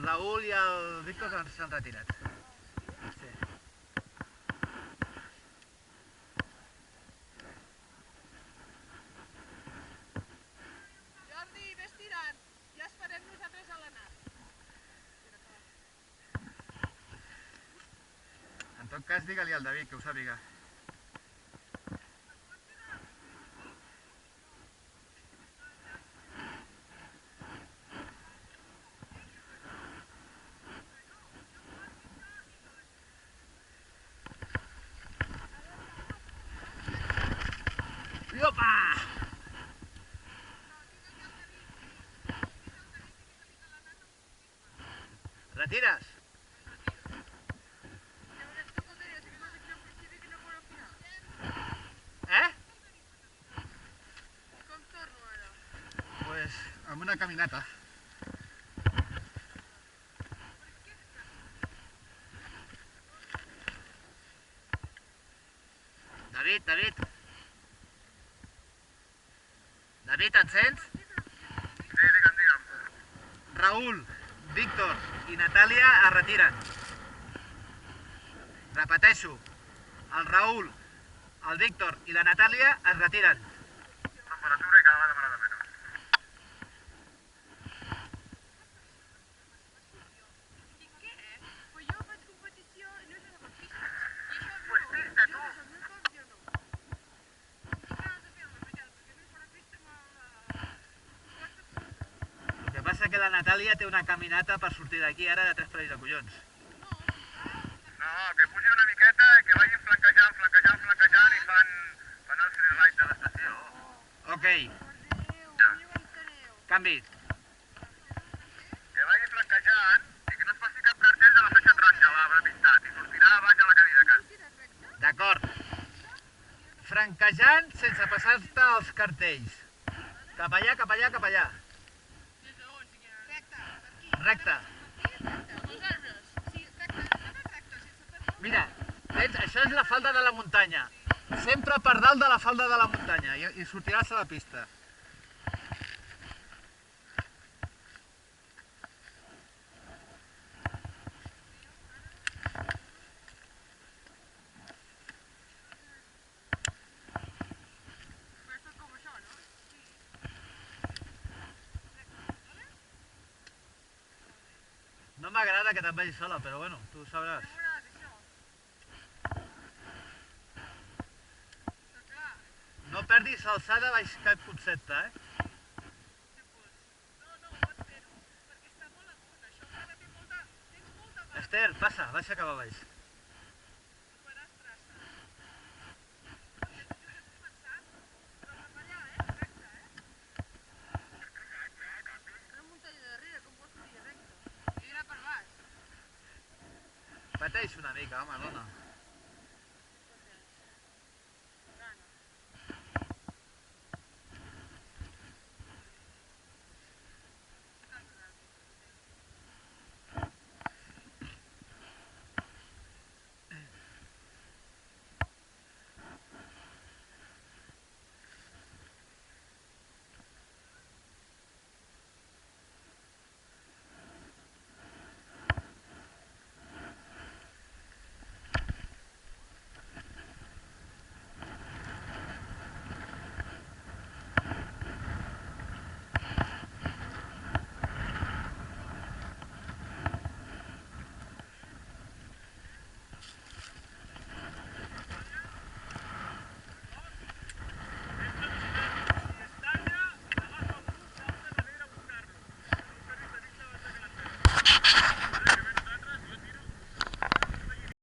Raül i el Víctor s'han retirat. Sí. Jordi, ves tirant. Ja esperem nosaltres a l'anar. En tot cas, digue-li al David, que ho sàpiga. Iopa! Retires? Eh? Com torno ara? Pues amb una caminata. David, David. David, em sents? Sí, digue'm. Raül, Víctor i Natàlia es retiren. Repeteixo, el Raül, el Víctor i la Natàlia es retiren. Temperatura i cada vegada m'agrada menys. I què? Pues jo faig competició i no he de pista. I això Pues pista, tu. jo no. I què has de fer amb la Miquel? Perquè no hi farà pista El que passa que la Natàlia té una caminata per sortir d'aquí ara de 3 parells de collons. No, que pugin una miqueta, que vagin flanquejant i fan el freeride de l'estació. Ok, ja ho enteneu. canvi. Que vagi flanquejant i que no es passi cap cartell de la faixa taronja, l'arbre pintat, i sortirà baix a la camí de casa. D'acord. Franquejant sense passar-te els cartells. Cap allà, cap allà, cap allà. Des d'on? Recte, per aquí. Recte. Els arbres. Sí, recte, sense Mira, això és la falda de la muntanya. Sempre per dalt de la falda de la muntanya i sortiràs a la pista. Però com això, no? No m'agrada que te'n vagis sola, però bueno, tu ho sabràs. No perdis alçada baix cap concepte, eh? Esther, passa, baixa cap a baix. Pateix una mica, home, dona.